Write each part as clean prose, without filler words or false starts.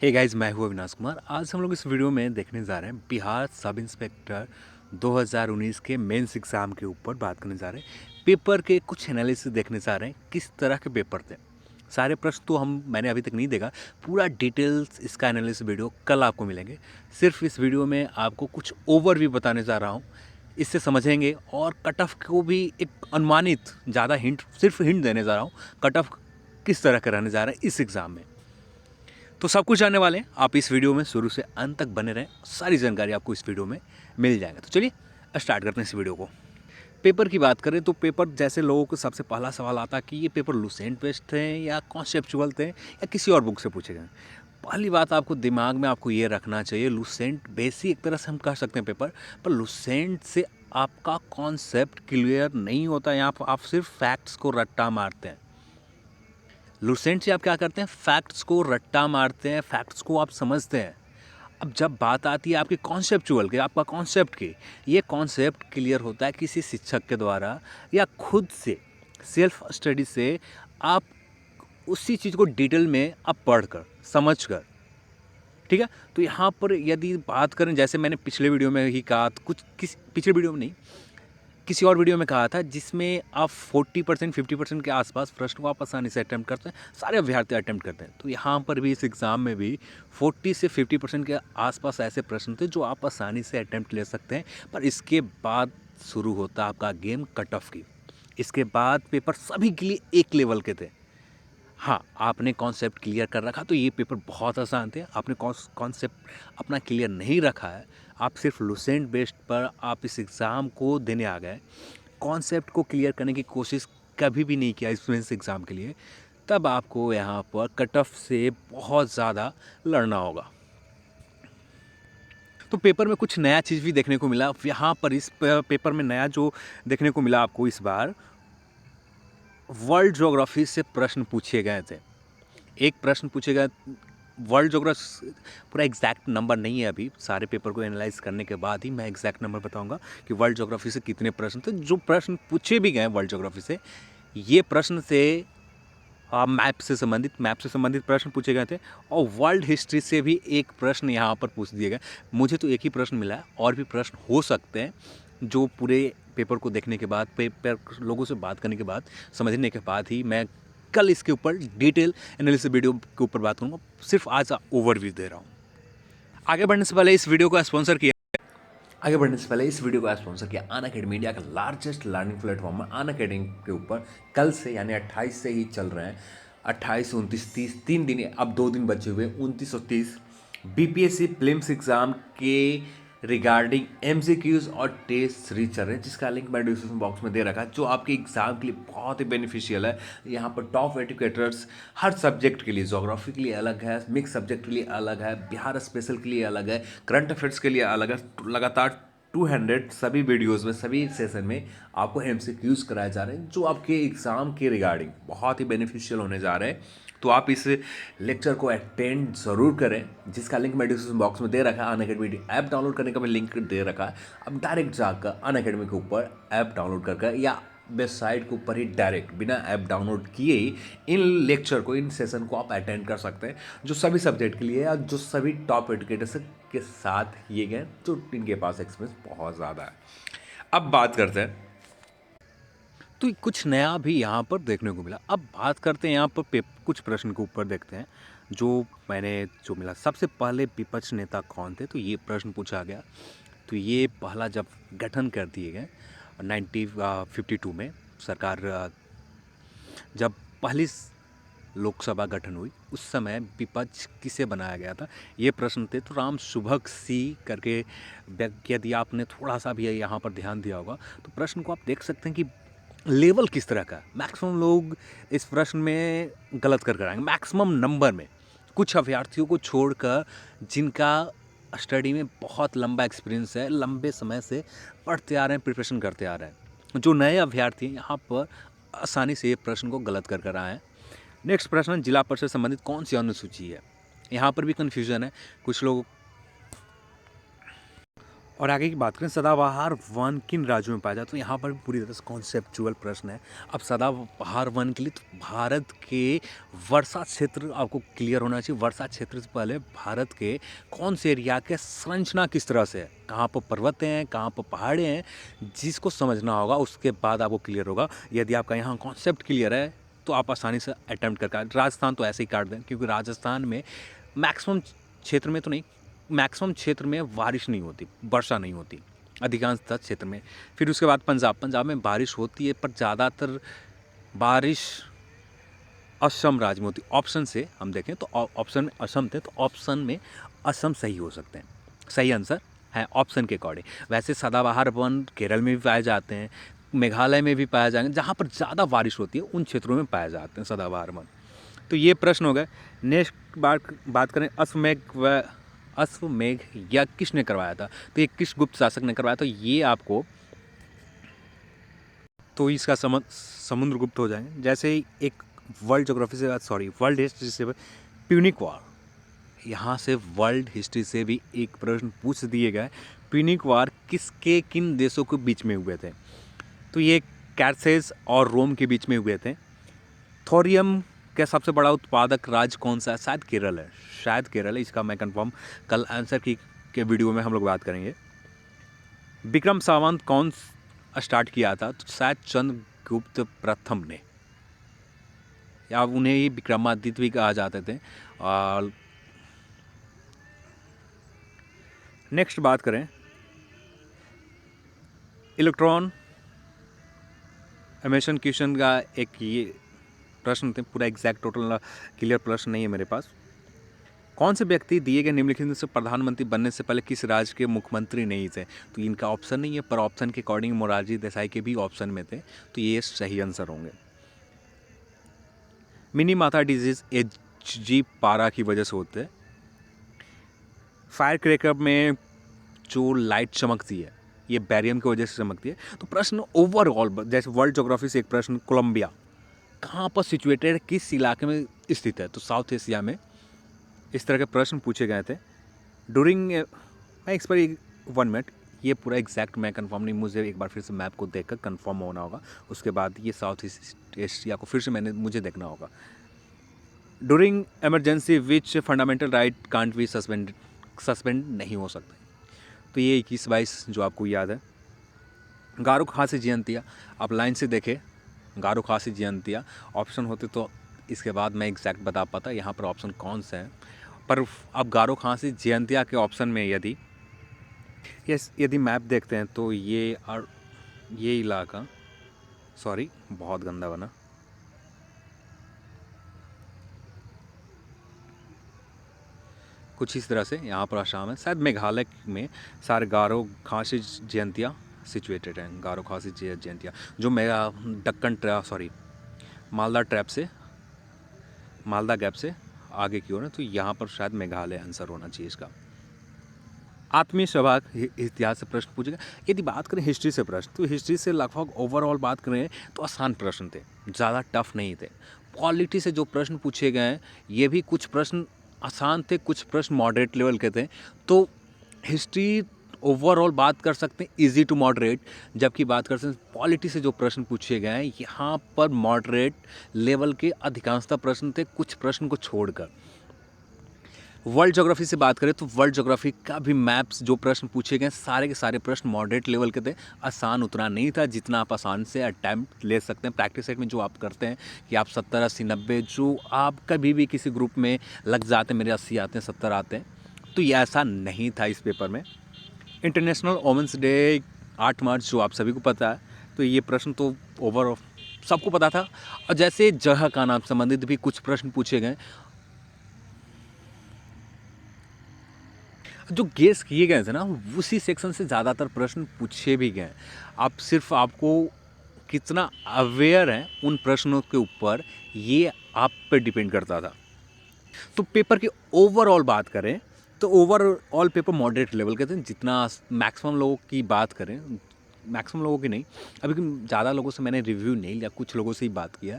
Hey guys, मैं हूँ अविनाश कुमार। आज हम लोग इस वीडियो में देखने जा रहे हैं बिहार सब इंस्पेक्टर 2019 के मेंस एग्ज़ाम के ऊपर बात करने जा रहे हैं। पेपर के कुछ एनालिसिस देखने जा रहे हैं, किस तरह के पेपर थे। सारे प्रश्न तो मैंने अभी तक नहीं देखा, पूरा डिटेल्स इसका एनालिसिस वीडियो कल आपको मिलेंगे। सिर्फ इस वीडियो में आपको कुछ ओवरव्यू बताने जा रहा हूँ, इससे समझेंगे और कट ऑफ को भी एक अनुमानित ज़्यादा हिंट, सिर्फ हिंट देने जा रहा हूँ कट ऑफ किस तरह का रहने जा रहा है इस एग्ज़ाम में। तो सब कुछ जानने वाले हैं आप इस वीडियो में, शुरू से अंत तक बने रहें, सारी जानकारी आपको इस वीडियो में मिल जाएगा। तो चलिए स्टार्ट करते हैं इस वीडियो को। पेपर की बात करें तो पेपर जैसे लोगों को सबसे पहला सवाल आता है कि ये पेपर लुसेंट बेस्ड थे या कॉन्सेप्चुअल थे या किसी और बुक से पूछे गए। पहली बात आपको दिमाग में आपको ये रखना चाहिए, लुसेंट बेस ही एक तरह से हम कह सकते हैं पेपर, पर लुसेंट से आपका कॉन्सेप्ट क्लियर नहीं होता। यहाँ पर आप सिर्फ फैक्ट्स को रट्टा मारते हैं। लुसेंट से आप क्या करते हैं, फैक्ट्स को रट्टा मारते हैं, फैक्ट्स को आप समझते हैं। अब जब बात आती है आपके कॉन्सेप्चुअल के, आपका कॉन्सेप्ट की, ये कॉन्सेप्ट क्लियर होता है किसी शिक्षक के द्वारा या खुद से सेल्फ स्टडी से। आप उसी चीज़ को डिटेल में आप पढ़कर समझकर, ठीक है। तो यहाँ पर यदि बात करें, जैसे मैंने पिछले वीडियो में ही कहा, पिछले वीडियो में नहीं, किसी और वीडियो में कहा था, जिसमें आप 40% 50% के आसपास प्रश्न को आप आसानी से अटैम्प्ट करते हैं, सारे अभ्यर्थी अटैम्प्ट करते हैं। तो यहाँ पर भी इस एग्ज़ाम में भी 40 से 50% के आसपास ऐसे प्रश्न थे जो आप आसानी से अटैम्प्ट ले सकते हैं। पर इसके बाद शुरू होता आपका गेम कट ऑफ की। इसके बाद पेपर सभी के लिए एक लेवल के थे। हाँ, आपने कॉन्सेप्ट क्लियर कर रखा तो ये पेपर बहुत आसान थे। आपने कॉन्सेप्ट अपना क्लियर नहीं रखा है, आप सिर्फ लुसेंट बेस्ड पर आप इस एग्ज़ाम को देने आ गए, कॉन्सेप्ट को क्लियर करने की कोशिश कभी भी नहीं किया इस मेंस एग्ज़ाम के लिए, तब आपको यहाँ पर कट ऑफ से बहुत ज़्यादा लड़ना होगा। तो पेपर में कुछ नया चीज़ भी देखने को मिला। यहाँ पर इस पेपर में नया जो देखने को मिला आपको, इस बार वर्ल्ड ज्योग्राफी से प्रश्न पूछे गए थे। एक प्रश्न पूछे गए वर्ल्ड ज्योग्राफी, पूरा एग्जैक्ट नंबर नहीं है, अभी सारे पेपर को एनालाइज करने के बाद ही मैं एग्जैक्ट नंबर बताऊंगा कि वर्ल्ड ज्योग्राफी से कितने प्रश्न थे। जो प्रश्न पूछे भी गए वर्ल्ड ज्योग्राफी से, ये प्रश्न से मैप से संबंधित प्रश्न पूछे गए थे, और वर्ल्ड हिस्ट्री से भी एक प्रश्न यहाँ पर पूछ दिए गए। मुझे तो एक ही प्रश्न मिला है, और भी प्रश्न हो सकते हैं जो पूरे पेपर को देखने के बाद, पेपर लोगों से बात करने के बाद, समझने के बाद ही मैं कल इसके ऊपर डिटेल एनालिसिस वीडियो के ऊपर बात करूँगा। सिर्फ आज ओवरव्यू दे रहा हूँ। आगे बढ़ने से पहले इस वीडियो को स्पॉन्सर किया अनअकैडमी, इंडिया का लार्जेस्ट लर्निंग प्लेटफॉर्म है। अनअकैडमी के ऊपर कल से यानी 28 से ही चल रहे हैं, 28, 29, 30, 3 दिन, अब 2 दिन बचे हुए, 29 और 30 बीपीएससी प्रीलिम्स एग्जाम के रिगार्डिंग एमसीक्यूज और टेस्ट सीरीज चल रहे हैं, जिसका लिंक मैं डिस्क्रिप्शन बॉक्स में दे रखा है, जो आपके एग्जाम के लिए बहुत ही बेनिफिशियल है। यहाँ पर टॉप एजुकेटर्स हर सब्जेक्ट के लिए, ज्योग्राफी के लिए अलग है, मिक्स सब्जेक्ट के लिए अलग है, बिहार स्पेशल के लिए अलग है, करंट अफेयर्स के लिए अलग है। लगातार 200 सभी वीडियोस में, सभी सेशन में आपको एमसीक्यूज कराए जा रहे हैं, जो आपके एग्जाम के रिगार्डिंग बहुत ही बेनिफिशियल होने जा रहे हैं। तो आप इस लेक्चर को अटेंड ज़रूर करें, जिसका लिंक मैं डिस्क्रिप्शन बॉक्स में दे रखा है। अनअकैडमी ऐप डाउनलोड करने का मैं लिंक दे रखा है। अब डायरेक्ट जाकर अनअकैडमी के ऊपर ऐप डाउनलोड करके, या वेबसाइट के ऊपर ही डायरेक्ट बिना ऐप डाउनलोड किए ही इन लेक्चर को, इन सेशन को आप अटेंड कर सकते हैं, जो सभी सब्जेक्ट के लिए है, जो सभी टॉप एजुकेटर्स के साथ किए गए, जो इनके पास एक्सपीरियंस बहुत ज़्यादा है। अब बात करते हैं, तो कुछ नया भी यहाँ पर देखने को मिला। अब बात करते हैं यहाँ पर कुछ प्रश्न के ऊपर देखते हैं जो मिला। सबसे पहले विपक्ष नेता कौन थे, तो ये प्रश्न पूछा गया। तो ये पहला जब गठन कर दिए गए 1952 में, सरकार जब पहली लोकसभा गठन हुई, उस समय विपक्ष किसे बनाया गया था, ये प्रश्न थे। तो राम सुभग सी करके, यदि आपने थोड़ा सा भी यहाँ पर ध्यान दिया होगा तो प्रश्न को आप देख सकते हैं कि लेवल किस तरह का। मैक्सिमम लोग इस प्रश्न में गलत कर आएंगे, मैक्सिमम नंबर में, कुछ अभ्यर्थियों को छोड़कर जिनका स्टडी में बहुत लंबा एक्सपीरियंस है, लंबे समय से पढ़ते आ रहे हैं, प्रिपरेशन करते आ रहे हैं। जो नए अभ्यर्थी हैं यहाँ पर आसानी से ये प्रश्न को गलत कर आए हैं। नेक्स्ट प्रश्न, जिला परिषद संबंधित कौन सी अनुसूची है। यहाँ पर भी कन्फ्यूजन है, कुछ लोग और आगे की बात करें सदाबहार वन किन राज्यों में पाया जाता है, तो यहाँ पर भी पूरी तरह से कॉन्सेप्चुअल प्रश्न है। अब सदाबहार वन के लिए तो भारत के वर्षा क्षेत्र आपको क्लियर होना चाहिए। वर्षा क्षेत्र से पहले भारत के कौन से एरिया के संरचना किस तरह से है, कहाँ पर पर्वत हैं, कहाँ पर पहाड़े हैं, जिसको समझना होगा उसके बाद आपको क्लियर होगा। यदि आपका यहाँ कॉन्सेप्ट क्लियर है तो आप आसानी से अटैम्प्ट करके, राजस्थान तो ऐसे ही काट दें क्योंकि राजस्थान में मैक्सिमम क्षेत्र में तो नहीं, मैक्सिमम क्षेत्र में बारिश नहीं होती, वर्षा नहीं होती अधिकांशतः क्षेत्र में। फिर उसके बाद पंजाब में बारिश होती है पर ज़्यादातर बारिश असम राज्य में होती। ऑप्शन से हम देखें तो ऑप्शन में असम थे, तो ऑप्शन में असम सही हो सकते हैं, सही आंसर है ऑप्शन के अकॉर्डिंग। वैसे सदाबहार वन केरल में भी पाए जाते हैं, मेघालय में भी पाए जाएंगे, जहाँ पर ज़्यादा बारिश होती है उन क्षेत्रों में पाए जाते हैं सदाबहार वन। तो ये प्रश्न हो गए। नेक्स्ट बात करें अश्वमेध यज्ञ किसने करवाया था, तो ये किस गुप्त शासक ने करवाया, तो ये आपको, तो इसका समुद्रगुप्त हो जाएंगे। जैसे एक वर्ल्ड हिस्ट्री से प्यूनिक वॉर, यहाँ से वर्ल्ड हिस्ट्री से भी एक प्रश्न पूछ दिए गए, प्यूनिक वॉर किसके किन देशों के बीच में हुए थे, तो ये कैरथेज और रोम के बीच में हुए थे। थोरियम का सबसे बड़ा उत्पादक राज्य कौन सा है, शायद केरल है, इसका मैं कंफर्म कल आंसर के वीडियो में हम लोग बात करेंगे। विक्रम सावंत कौन स्टार्ट किया था, तो शायद चंद्रगुप्त प्रथम ने, या उन्हें ही विक्रमादित्य भी कहा जाते थे। और नेक्स्ट बात करें इलेक्ट्रॉन एमिशन क्वेश्चन का, एक ये प्रश्न थे, पूरा एग्जैक्ट टोटल क्लियर प्रश्न नहीं है मेरे पास। कौन से व्यक्ति दिए गए निम्नलिखित में से प्रधानमंत्री बनने से पहले किस राज्य के मुख्यमंत्री नहीं थे, तो इनका ऑप्शन नहीं है, पर ऑप्शन के अकॉर्डिंग मोरारजी देसाई के भी ऑप्शन में थे, तो ये सही आंसर होंगे। मिनी माथा डिजीज HG पारा की वजह से होते हैं। फायर क्रैकर में जो लाइट चमकती है ये बैरियम की वजह से चमकती है। तो प्रश्न ओवरऑल, जैसे वर्ल्ड ज्योग्राफी से एक प्रश्न, कोलंबिया कहाँ पर सिचुएटेड, किस इलाके में स्थित है, तो साउथ एशिया में। इस तरह के प्रश्न पूछे गए थे डूरिंग, मैं इस पर 1 मिनट, ये पूरा एग्जैक्ट मैं कंफर्म नहीं, मुझे एक बार फिर से मैप को देखकर कंफर्म होना होगा, उसके बाद ये साउथ ईस्ट एशिया को फिर से मुझे देखना होगा। During emergency which fundamental right can't be suspend नहीं हो सकते, तो ये 21-22 जो आपको याद है। गारो खासी जयंतिया, आप लाइन से देखें, गारो खासी जयंतिया ऑप्शन होते तो इसके बाद मैं एग्जैक्ट बता पाता यहाँ पर ऑप्शन कौन सा है, पर अब गारो खासी जयंतिया के ऑप्शन में यदि मैप देखते हैं तो ये इलाका, सॉरी बहुत गंदा बना, कुछ इस तरह से यहाँ पर आसाम है, शायद मेघालय में सारे गारो खासी जयंतिया सिचुएटेड हैं। गारो खासी जयंतिया जो मेरा मालदा गैप से आगे की ओर है, तो यहाँ पर शायद मेघालय आंसर होना चाहिए इसका। आत्मीय सभा इतिहास से प्रश्न पूछेगा। यदि बात करें हिस्ट्री से प्रश्न, तो हिस्ट्री से लगभग ओवरऑल बात करें तो आसान प्रश्न थे, ज़्यादा टफ नहीं थे। पॉलिटी से जो प्रश्न पूछे गए हैं ये भी कुछ प्रश्न आसान थे, कुछ प्रश्न मॉडरेट लेवल के थे। तो हिस्ट्री ओवरऑल बात कर सकते हैं इजी टू मॉडरेट, जबकि बात कर सकते हैं पॉलिटी से जो प्रश्न पूछे गए हैं यहाँ पर मॉडरेट लेवल के अधिकांशतः प्रश्न थे, कुछ प्रश्न को छोड़कर। वर्ल्ड ज्योग्राफी से बात करें तो वर्ल्ड ज्योग्राफी का भी मैप्स जो प्रश्न पूछे गए सारे के सारे प्रश्न मॉडरेट लेवल के थे, आसान उतना नहीं था जितना आप आसान से अटैम्प्ट ले सकते हैं। प्रैक्टिस सेट में जो आप करते हैं कि आप 70, 80, 90 जो आप कभी भी किसी ग्रुप में लग जाते हैं, मेरे 80 आते हैं, 70 आते हैं, तो ये ऐसा नहीं था इस पेपर में। इंटरनेशनल वुमेंस डे 8 मार्च जो आप सभी को पता है, तो ये प्रश्न तो ओवर सबको पता था। और जैसे जगह का नाम संबंधित भी कुछ प्रश्न पूछे गए, जो गेस किए गए थे ना उसी सेक्शन से ज़्यादातर प्रश्न पूछे भी गए। आप सिर्फ आपको कितना अवेयर हैं उन प्रश्नों के ऊपर, ये आप पे डिपेंड करता था। तो पेपर की ओवरऑल बात करें तो ओवरऑल पेपर मॉडरेट लेवल के थे। जितना मैक्सिमम लोगों की बात करें, मैक्सिमम लोगों की नहीं, अभी ज़्यादा लोगों से मैंने रिव्यू नहीं लिया, कुछ लोगों से ही बात किया।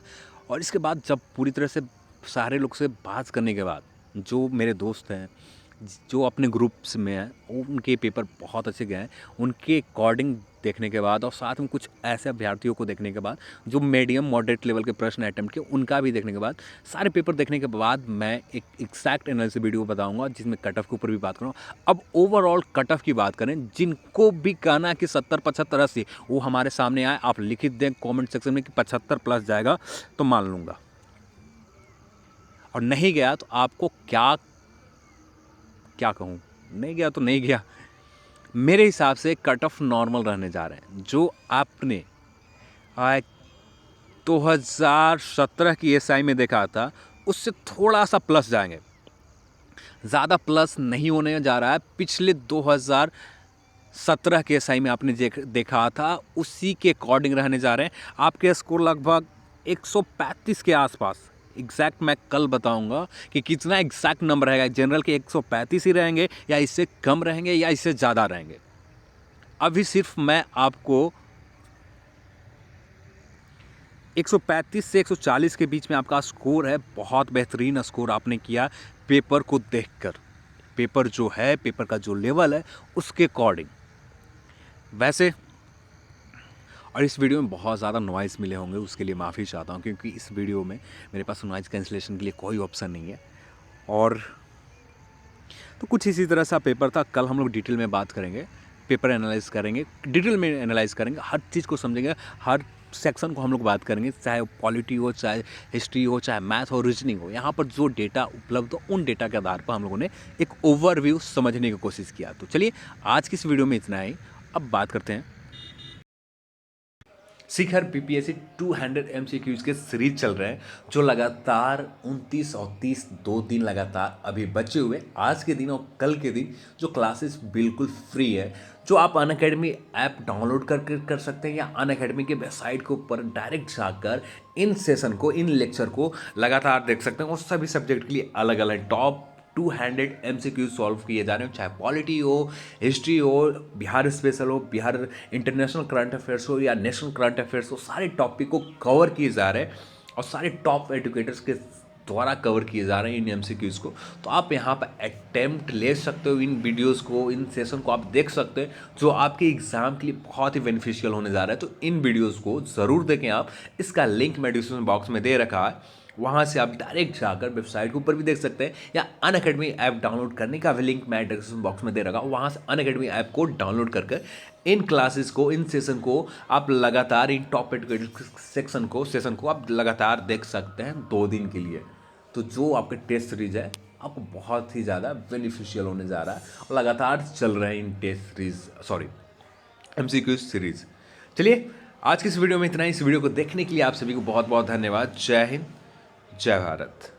और इसके बाद जब पूरी तरह से सारे लोग से बात करने के बाद, जो मेरे दोस्त हैं जो अपने ग्रुप्स में हैं उनके पेपर बहुत अच्छे गए हैं, उनके अकॉर्डिंग देखने के बाद और साथ में कुछ ऐसे अभ्यर्थियों को देखने के बाद जो मीडियम मॉडरेट लेवल के प्रश्न अटेम्प्ट किए उनका भी देखने के बाद, सारे पेपर देखने के बाद मैं एक एग्जैक्ट एनालिसिस वीडियो बताऊंगा जिसमें कट ऑफ के ऊपर भी बात करूँगा। अब ओवरऑल कट ऑफ की बात करें, जिनको भी कहना है कि 70 75 80 वो हमारे सामने आए, आप लिख दें कॉमेंट सेक्शन में कि 75 प्लस जाएगा तो मान लूँगा, और नहीं गया तो आपको क्या क्या कहूँ, नहीं गया तो नहीं गया। मेरे हिसाब से कट ऑफ नॉर्मल रहने जा रहे हैं। जो आपने 2017 की एसआई में देखा था उससे थोड़ा सा प्लस जाएंगे, ज़्यादा प्लस नहीं होने जा रहा है। पिछले 2017 के एसआई में आपने देखा था उसी के अकॉर्डिंग रहने जा रहे हैं। आपके स्कोर लगभग 135 के आसपास, एग्जैक्ट मैं कल बताऊंगा कि कितना एग्जैक्ट नंबर रहेगा। जनरल के 135 ही रहेंगे या इससे कम रहेंगे या इससे ज़्यादा रहेंगे। अभी सिर्फ मैं आपको 135 से 140 के बीच में आपका स्कोर है। बहुत बेहतरीन स्कोर आपने किया पेपर को देखकर। पेपर जो है, पेपर का जो लेवल है उसके अकॉर्डिंग। वैसे और इस वीडियो में बहुत ज़्यादा नॉइज़ मिले होंगे, उसके लिए माफ़ी चाहता हूँ क्योंकि इस वीडियो में मेरे पास नॉइज़ कैंसिलेशन के लिए कोई ऑप्शन नहीं है। और तो कुछ इसी तरह सा पेपर था। कल हम लोग डिटेल में बात करेंगे, पेपर एनालाइज करेंगे, डिटेल में एनालाइज करेंगे, हर चीज़ को समझेंगे, हर सेक्शन को हम लोग बात करेंगे, चाहे पॉलिटी हो, चाहे हिस्ट्री हो, चाहे मैथ हो, रीजनिंग हो। यहाँ पर जो डेटा उपलब्ध हो उन डेटा के आधार पर हम लोगों ने एक ओवरव्यू समझने की कोशिश किया। तो चलिए आज की इस वीडियो में इतना ही। अब बात करते हैं शिखर पीपीएससी 200 एमसीक्यूज के सीरीज चल रहे हैं जो लगातार 29 और 30 दो दिन लगातार अभी बचे हुए, आज के दिन और कल के दिन जो क्लासेस बिल्कुल फ्री है, जो आप अनअकैडमी ऐप डाउनलोड करके कर सकते हैं या अनअकैडमी के वेबसाइट के ऊपर डायरेक्ट जाकर इन सेशन को, इन लेक्चर को लगातार देख सकते हैं। और सभी सब्जेक्ट के लिए अलग अलग टॉप 200 MCQ सॉल्व किए जा रहे हो, चाहे पॉलिटी हो, हिस्ट्री हो, बिहार स्पेशल हो, बिहार इंटरनेशनल करंट अफेयर्स हो या नेशनल करंट अफेयर्स हो, सारे टॉपिक को कवर किए जा रहे हैं और सारे टॉप एजुकेटर्स के द्वारा कवर किए जा रहे हैं इन एमसीक्यूज़ को। तो आप यहाँ पर अटेम्प्ट ले सकते हो, इन वीडियोस को, इन सेशन को आप देख सकते हैं जो आपके एग्जाम के लिए बहुत ही बेनिफिशियल होने जा रहा है। तो इन वीडियोस को ज़रूर देखें आप। इसका लिंक मैं डिस्क्रिप्शन बॉक्स में दे रखा है, वहाँ से आप डायरेक्ट जाकर वेबसाइट के ऊपर भी देख सकते हैं या अनअकैडमी ऐप डाउनलोड करने का भी लिंक मैं डिस्क्रिप्शन बॉक्स में दे रखा हूँ। वहाँ से अनअकैडमी ऐप को डाउनलोड करके इन क्लासेस को, इन सेशन को आप लगातार, इन टॉप सेक्शन को, सेशन को आप लगातार देख सकते हैं 2 दिन के लिए। तो जो आपके टेस्ट सीरीज है आपको बहुत ही ज़्यादा बेनिफिशियल होने जा रहा है और लगातार चल रहे हैं इन टेस्ट सीरीज, एमसीक्यू सीरीज। चलिए आज की इस वीडियो में इतना ही। इस वीडियो को देखने के लिए आप सभी को बहुत बहुत धन्यवाद। जय हिंद, जय भारत।